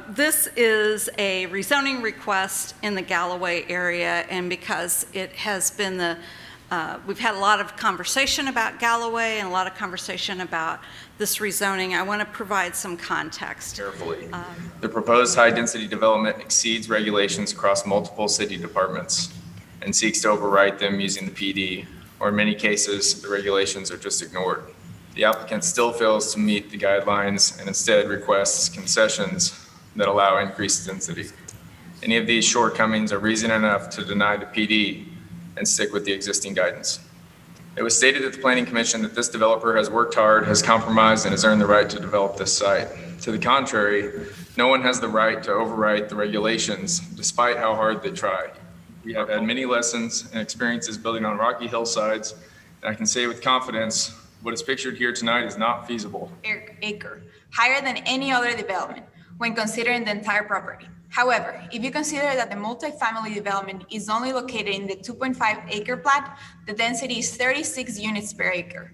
This is a rezoning request in the Galloway area, and because it has been we've had a lot of conversation about Galloway and a lot of conversation about this rezoning, I want to provide some context. Carefully. The proposed high-density development exceeds regulations across multiple city departments and seeks to overwrite them using the PD, or in many cases, the regulations are just ignored. The applicant still fails to meet the guidelines and instead requests concessions that allow increased density. Any of these shortcomings are reason enough to deny the PD and stick with the existing guidance. It was stated at the Planning Commission that this developer has worked hard, has compromised, and has earned the right to develop this site. To the contrary, no one has the right to overwrite the regulations, despite how hard they try. We have had many lessons and experiences building on rocky hillsides, and I can say with confidence, what is pictured here tonight is not feasible. Acre, higher than any other development when considering the entire property. However, if you consider that the multifamily development is only located in the 2.5 acre plat, the density is 36 units per acre.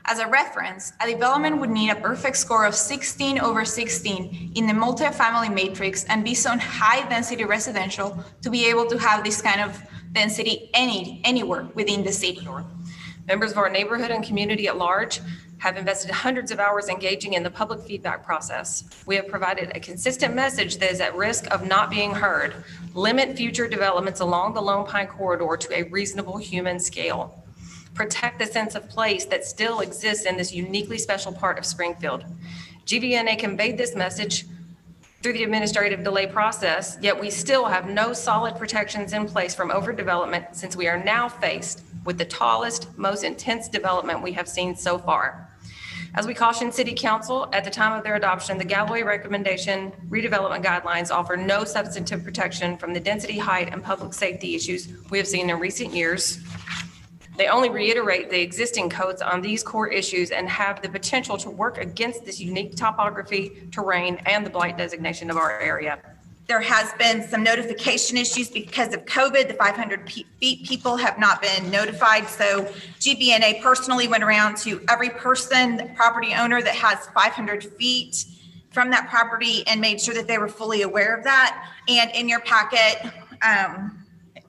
As a reference, a development would need a perfect score of 16 over 16 in the multifamily matrix and be zoned high density residential to be able to have this kind of density anywhere within the city. Members of our neighborhood and community at large have invested hundreds of hours engaging in the public feedback process. We have provided a consistent message that is at risk of not being heard. Limit future developments along the Lone Pine corridor to a reasonable human scale. Protect the sense of place that still exists in this uniquely special part of Springfield. GVNA conveyed this message through the administrative delay process, yet we still have no solid protections in place from overdevelopment since we are now faced with the tallest, most intense development we have seen so far. As we cautioned City Council at the time of their adoption, the Galloway recommendation redevelopment guidelines offer no substantive protection from the density, height, and public safety issues we have seen in recent years. They only reiterate the existing codes on these core issues and have the potential to work against this unique topography, terrain, and the blight designation of our area. There has been some notification issues because of COVID. The 500 feet people have not been notified. So GBNA personally went around to every person, property owner that has 500 feet from that property and made sure that they were fully aware of that. And in your packet,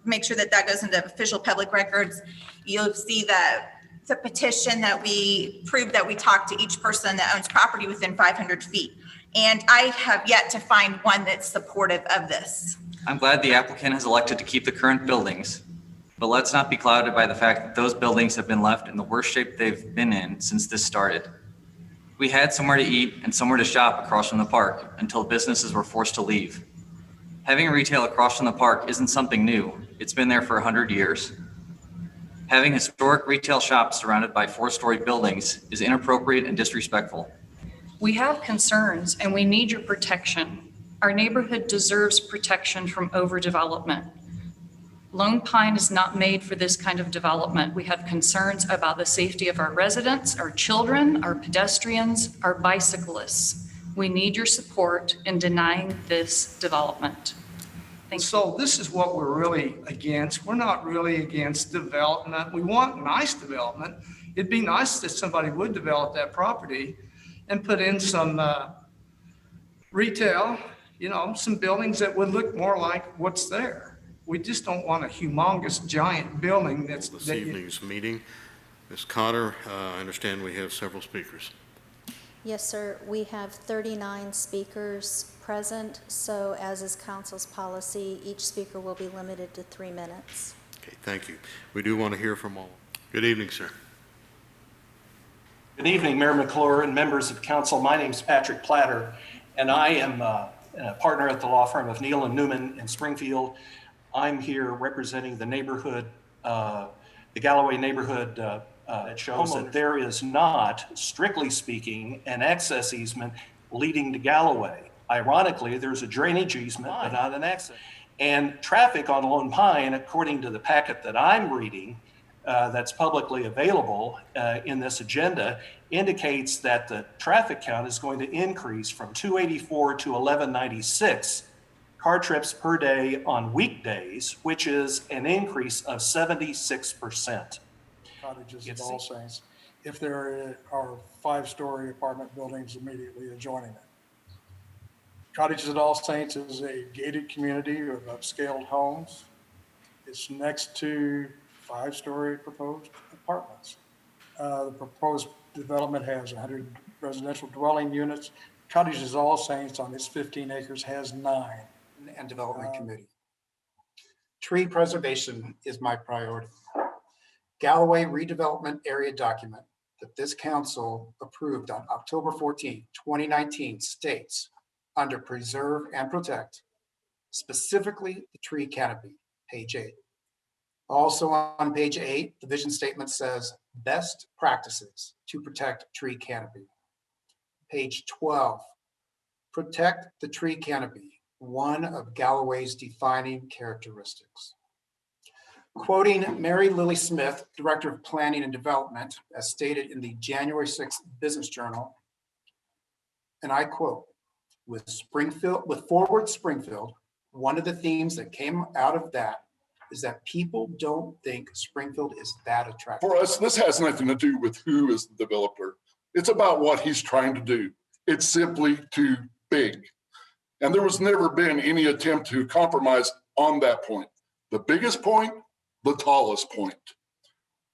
make sure that that goes into official public records. You'll see the petition that we proved that we talked to each person that owns property within 500 feet. And I have yet to find one that's supportive of this. I'm glad the applicant has elected to keep the current buildings, but let's not be clouded by the fact that those buildings have been left in the worst shape they've been in since this started. We had somewhere to eat and somewhere to shop across from the park until businesses were forced to leave. Having retail across from the park isn't something new. It's been there for 100 years. Having historic retail shops surrounded by 4-story buildings is inappropriate and disrespectful. We have concerns and we need your protection. Our neighborhood deserves protection from overdevelopment. Lone Pine is not made for this kind of development. We have concerns about the safety of our residents, our children, our pedestrians, our bicyclists. We need your support in denying this development. Thank you. So this is what we're really against. We're not really against development. We want nice development. It'd be nice if somebody would develop that property and put in some retail, some buildings that would look more like what's there. We just don't want a humongous giant building that's. This evening's meeting. Ms. Cotter, I understand we have several speakers. Yes, sir. We have 39 speakers present, so as is council's policy, each speaker will be limited to 3 minutes. Okay, thank you. We do want to hear from all. Good evening, sir. Good evening, Mayor McClure and members of council. My name is Patrick Platter, and I am a partner at the law firm of Neal and Newman in Springfield. I'm here representing the neighborhood, the Galloway neighborhood. It shows that there is not, strictly speaking, an access easement leading to Galloway. Ironically, there's a drainage easement, but not an access. And traffic on Lone Pine, according to the packet that I'm reading, that's publicly available in this agenda, indicates that the traffic count is going to increase from 284 to 1196 car trips per day on weekdays, which is an increase of 76%. Cottages at All Saints, if there are 5-story apartment buildings immediately adjoining it. Cottages at All Saints is a gated community of upscale homes. It's next to 5-story proposed apartments. The proposed development has 100 residential dwelling units. Cottages at All Saints on its 15 acres has 9. And Development Committee. Tree preservation is my priority. Galloway redevelopment area document that this council approved on October 14, 2019 states under preserve and protect, specifically the tree canopy, page 8. Also on page 8, the vision statement says best practices to protect tree canopy. Page 12, protect the tree canopy, one of Galloway's defining characteristics. Quoting Mary Lily Smith, Director of Planning and Development, as stated in the January 6th Business Journal, and I quote, with Forward Springfield, one of the themes that came out of that is that people don't think Springfield is that attractive. For us, this has nothing to do with who is the developer. It's about what he's trying to do. It's simply too big. And there was never been any attempt to compromise on that point. The biggest point, the tallest point.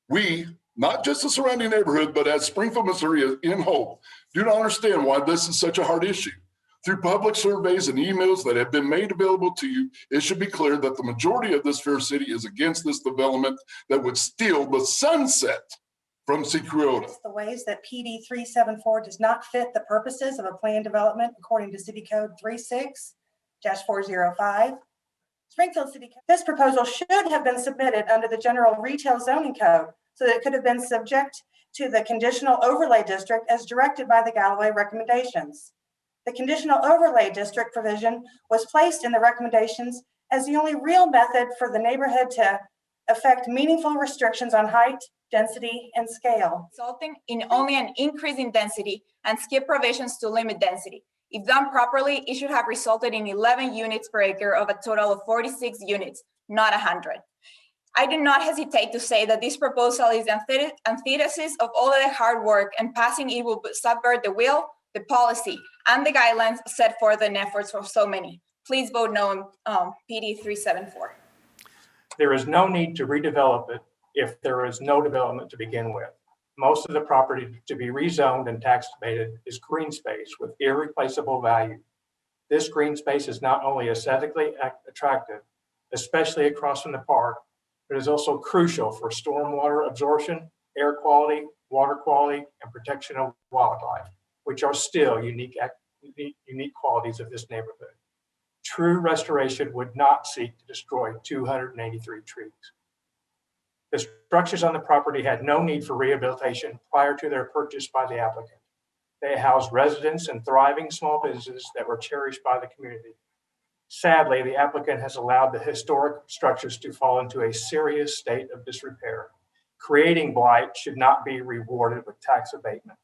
We, not just the surrounding neighborhood, but as Springfield, Missouri in whole, do not understand why this is such a hard issue. Through public surveys and emails that have been made available to you, it should be clear that the majority of this fair city is against this development that would steal the sunset from Security. The ways that PD 374 does not fit the purposes of a planned development according to City Code 36-405. Springfield City Code. This proposal should have been submitted under the General Retail Zoning Code so that it could have been subject to the conditional overlay district as directed by the Galloway recommendations. The conditional overlay district provision was placed in the recommendations as the only real method for the neighborhood to affect meaningful restrictions on height, density, and scale. Resulting in only an increase in density and skip provisions to limit density. If done properly, it should have resulted in 11 units per acre of a total of 46 units, not 100. I do not hesitate to say that this proposal is the antithesis of all of the hard work, and passing it will subvert the will, the policy, and the guidelines set forth in efforts for so many. Please vote no on PD 374. There is no need to redevelop it if there is no development to begin with. Most of the property to be rezoned and tax abated is green space with irreplaceable value. This green space is not only aesthetically attractive, especially across from the park, but is also crucial for stormwater absorption, air quality, water quality, and protection of wildlife, which are still unique qualities of this neighborhood. True restoration would not seek to destroy 283 trees. The structures on the property had no need for rehabilitation prior to their purchase by the applicant. They housed residents and thriving small businesses that were cherished by the community. Sadly, the applicant has allowed the historic structures to fall into a serious state of disrepair. Creating blight should not be rewarded with tax abatement.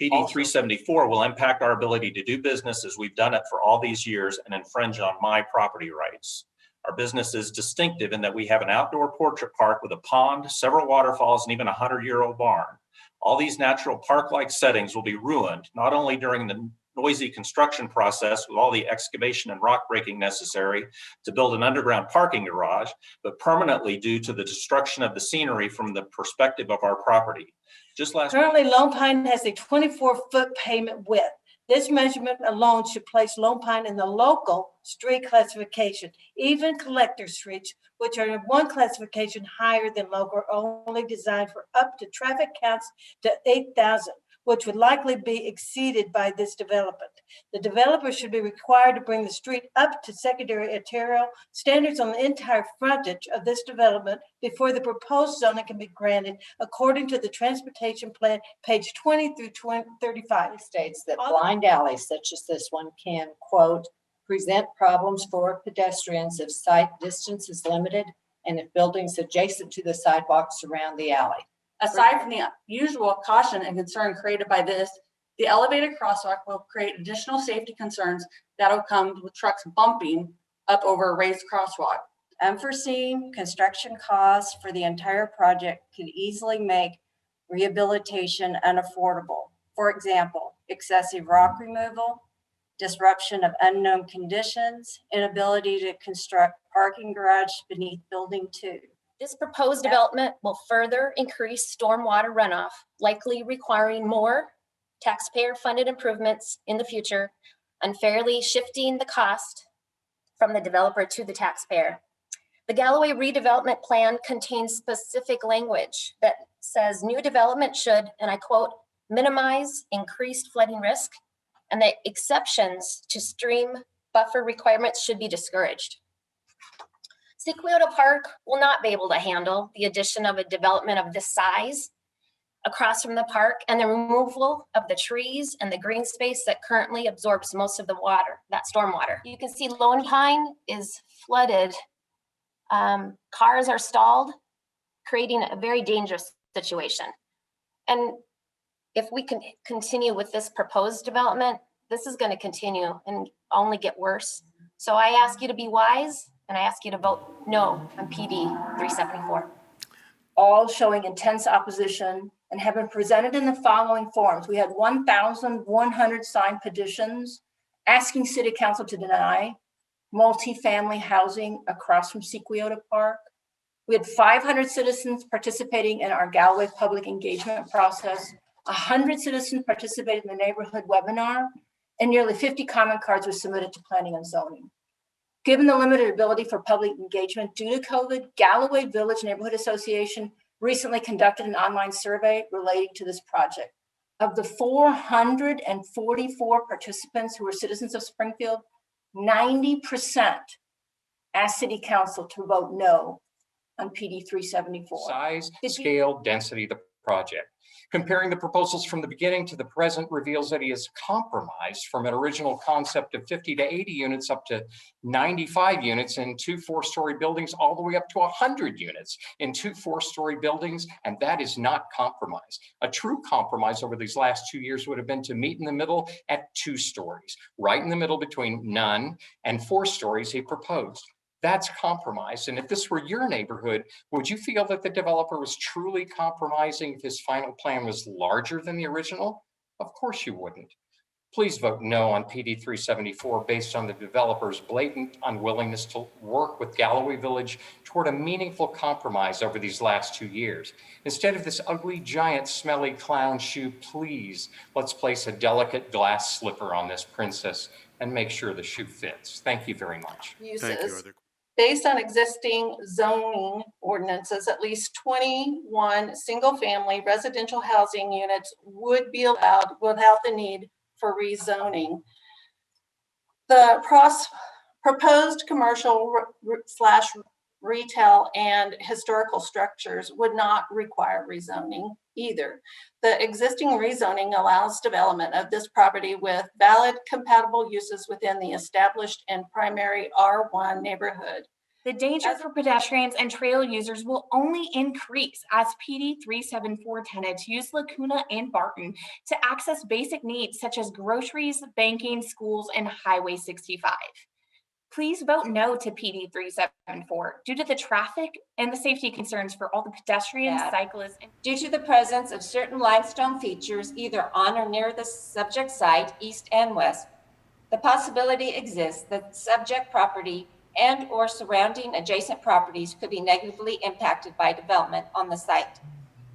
PD 374 will impact our ability to do business as we've done it for all these years and infringe on my property rights. Our business is distinctive in that we have an outdoor portrait park with a pond, several waterfalls, and even a 100-year-old barn. All these natural park-like settings will be ruined, not only during the noisy construction process with all the excavation and rock breaking necessary to build an underground parking garage, but permanently due to the destruction of the scenery from the perspective of our property. Currently, Lone Pine has a 24-foot pavement width. This measurement alone should place Lone Pine in the local street classification. Even collector streets, which are in one classification higher than local, are only designed for up to traffic counts to 8,000, which would likely be exceeded by this development. The developer should be required to bring the street up to secondary arterial standards on the entire frontage of this development before the proposed zoning can be granted, according to the transportation plan, page 20 through 35. States that blind alleys such as this one can, quote, present problems for pedestrians if sight distance is limited and if buildings adjacent to the sidewalk surround the alley. Aside from the usual caution and concern created by this, the elevated crosswalk will create additional safety concerns that'll come with trucks bumping up over a raised crosswalk. Unforeseen construction costs for the entire project could easily make rehabilitation unaffordable. For example, excessive rock removal, disruption of unknown conditions, inability to construct parking garage beneath building 2. This proposed development will further increase stormwater runoff, likely requiring more taxpayer-funded improvements in the future, unfairly shifting the cost from the developer to the taxpayer. The Galloway redevelopment plan contains specific language that says new development should, and I quote, minimize increased flooding risk, and that exceptions to stream buffer requirements should be discouraged. Sequoia Park will not be able to handle the addition of a development of this size across from the park and the removal of the trees and the green space that currently absorbs most of the water, that stormwater. You can see Lone Pine is flooded. Cars are stalled, creating a very dangerous situation. And if we can continue with this proposed development, this is going to continue and only get worse. So I ask you to be wise, and I ask you to vote no on PD 374. All showing intense opposition and have been presented in the following forms. We had 1,100 signed petitions asking City Council to deny multifamily housing across from Sequoia Park. We had 500 citizens participating in our Galloway public engagement process, 100 citizens participated in the neighborhood webinar, and nearly 50 comment cards were submitted to planning and zoning. Given the limited ability for public engagement due to COVID, Galloway Village Neighborhood Association recently conducted an online survey relating to this project. Of the 444 participants who were citizens of Springfield, 90% asked City Council to vote no on PD 374. Size, scale, density of the project. Comparing the proposals from the beginning to the present reveals that he has compromised from an original concept of 50 to 80 units up to 95 units in 2 4-story buildings, all the way up to 100 units in 2 4-story buildings, and that is not compromise. A true compromise over these last 2 years would have been to meet in the middle at 2 stories, right in the middle between none and 4 stories he proposed. That's compromise. And if this were your neighborhood, would you feel that the developer was truly compromising if his final plan was larger than the original? Of course you wouldn't. Please vote no on PD 374 based on the developer's blatant unwillingness to work with Galloway Village toward a meaningful compromise over these last 2 years. Instead of this ugly, giant, smelly clown shoe, please, let's place a delicate glass slipper on this princess and make sure the shoe fits. Thank you very much. Uses. Based on existing zoning ordinances, at least 21 single-family residential housing units would be allowed without the need for rezoning. The proposed commercial / retail and historical structures would not require rezoning either. The existing rezoning allows development of this property with valid compatible uses within the established and primary R1 neighborhood. The danger for pedestrians and trail users will only increase as PD 374 tenants use Lacuna and Barton to access basic needs such as groceries, banking, schools, and Highway 65. Please vote no to PD 374 due to the traffic and the safety concerns for all the pedestrians, cyclists, and due to the presence of certain limestone features either on or near the subject site, east and west. The possibility exists that subject property and or surrounding adjacent properties could be negatively impacted by development on the site.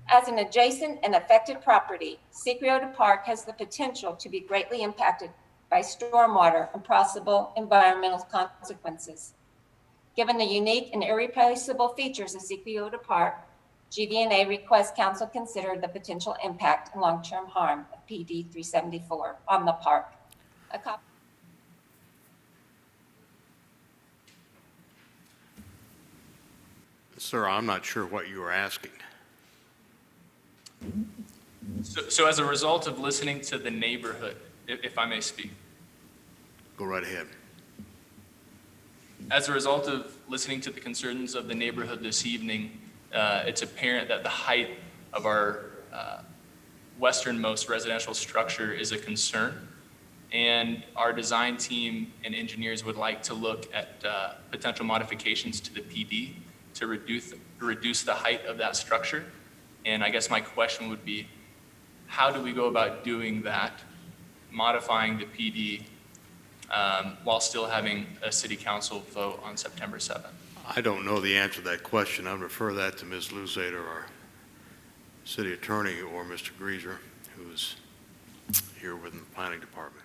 As an adjacent and affected property, Sequoia Park has the potential to be greatly impacted by stormwater and possible environmental consequences. Given the unique and irreplaceable features of Sequoia Park, GVNA requests council consider the potential impact and long-term harm of PD 374 on the park. A copy. Sir, I'm not sure what you were asking. So as a result of listening to the neighborhood, if I may speak. Go right ahead. As a result of listening to the concerns of the neighborhood this evening, it's apparent that the height of our westernmost residential structure is a concern. And our design team and engineers would like to look at potential modifications to the PD to reduce the height of that structure. And I guess my question would be, how do we go about doing that, modifying the PD while still having a city council vote on September 7th? I don't know the answer to that question. I'd refer that to Ms. Luzader, our city attorney, or Mr. Greaser, who's here within the planning department.